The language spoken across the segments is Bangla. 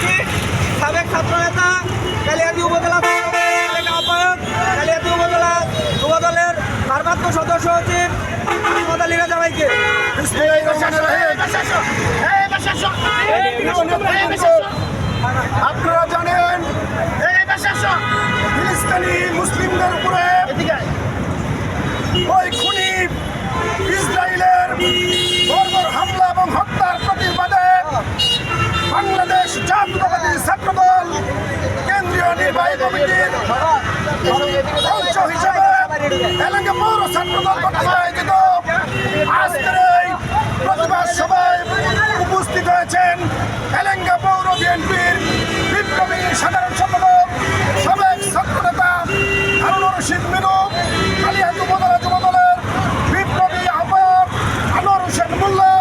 করছি সাবেক ছাত্রনেতা কালিয়াদী উপজেলা আহ্বায়ক কালিয়াদী উপজেলা যুবদলের ভারপ্রাপ্ত সদস্য সচিব আহমদ আলী রাজা ভাইকে। আপনারা জানেন ফিলিস্তিনি মুসলিমদের উপরে ওই খুনি ইসরায়েলের বর্বর হামলা এবং হত্যার প্রতিবাদে বাংলাদেশ জাতীয়তাবাদী ছাত্রদল কেন্দ্রীয় নির্বাহী কমিটির অংশ হিসেবে এলাকা পৌর ছাত্রদল কর্তৃক আয়োজিত আজকের এই প্রতিবাদ সভায় উপস্থিত হয়েছেন এলাকা পৌর বিএনপির বিপ্লবী সাধারণ সম্পাদক সাবেক ছাত্রনেতা হারুন রশিদ মিনু, কালিয়াদী উপজেলা যুবদলের বিপ্লবী আহ্বায়ক আনোয়ার হোসেন মোল্লা,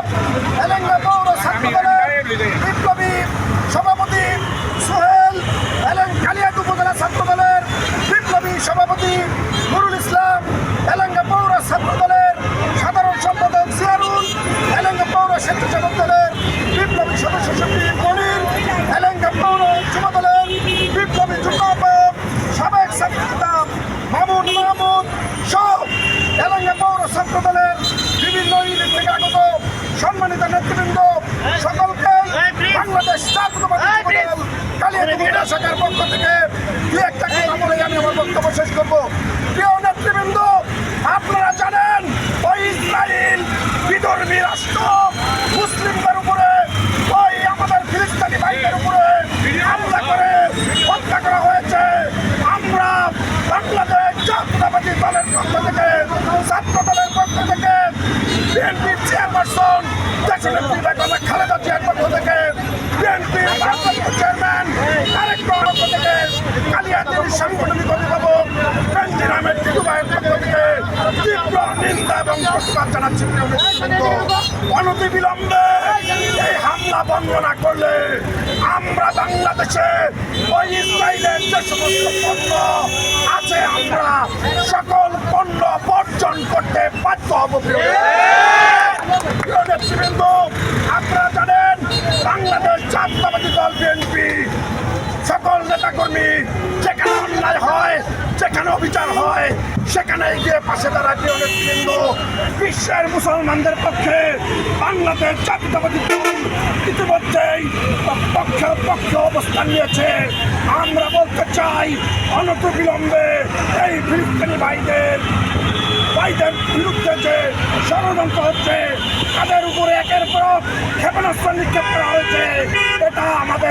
এলাকা পৌর ছাত্রদলের বিপ্লবী সভাপতি সোহেল, কালিয়াদী উপজেলা ছাত্রদলের বিপ্লবী সভাপতি নুরুল ইসলাম, এলাকা পৌর ছাত্রদলের সাধারণ সম্পাদক জিয়ারুল, এলাকা পৌর স্বেচ্ছাসেবক দলের বিপ্লবী সদস্য সচিব মনির, এলাকা পৌর যুবদলের বিপ্লবী যুগ্ম আহ্বায়ক সাবেক ছাত্রনেতা মামুন মাহমুদ সহ এলাকা পৌর ছাত্রদলের বিভিন্ন ইউনিট থেকে আগত সম্মানিত নেতৃবৃন্দ সকলকে বাংলাদেশ জাতীয়তাবাদী যুবদল কালিয়াদী উপজেলা শাখার পক্ষ থেকে দু একটা কথা বলে আমি আমার বক্তব্য শেষ করব। প্রিয় নেতৃবৃন্দ, আপনারা জানেন ওই ইসরায়েল বিধর্মী রাষ্ট্র মুসলিমদের উপরে ওই আমাদের ফিলিস্তিনি ভাইদের উপরে হামলা করে হত্যা করা হয়েছে। আমরা বাংলাদেশ জাতীয়তাবাদী দলের পক্ষ থেকে ছাত্র দলের পক্ষ থেকে বিএনপির চেয়ারপারসন দেশনেত্রী বেগম খালেদা জিয়ার পক্ষ থেকে বিএনপির ভারপ্রাপ্ত চেয়ারম্যান তারেক রহমানের পক্ষ থেকে কালিয়াদীর সাংগঠনিক অভিভাবক বেনজির আহমেদ টিটু ভাইয়ের পক্ষ থেকে তীব্র নিন্দা এবং প্রতিবাদ জানাচ্ছি। অনতিবিলম্বে এই হামলা বন্ধ না করলে আমরা বাংলাদেশে ওই ইসরায়েলের যে সমস্ত পণ্য আছে আমরা সকল পণ্য বর্জন করতে বাধ্য হব। নেতৃবৃন্দ, আপনারা জানেন বাংলাদেশ জাতীয়তাবাদী দল বিএনপি সকল নেতাকর্মী যেখানে অন্যায় হয়, যেখানে অবিচার হয় সেখানে গিয়ে পাশে দাঁড়ায়। প্রিয় নেতৃবৃন্দ, বিশ্বের মুসলমানদের পক্ষে বাংলাদেশ জাতীয়তাবাদী দল ইতিমধ্যেই পক্ষে অবস্থান নিয়েছে। আমরা বলতে চাই অনতিবিলম্বে এই ফিলিস্তিনি ভাইদের বিরুদ্ধে যে ষড়যন্ত্র হচ্ছে, তাদের উপরে একের পর ক্ষেপণাস্ত্র নিক্ষেপ করা হয়েছে, এটা আমাদের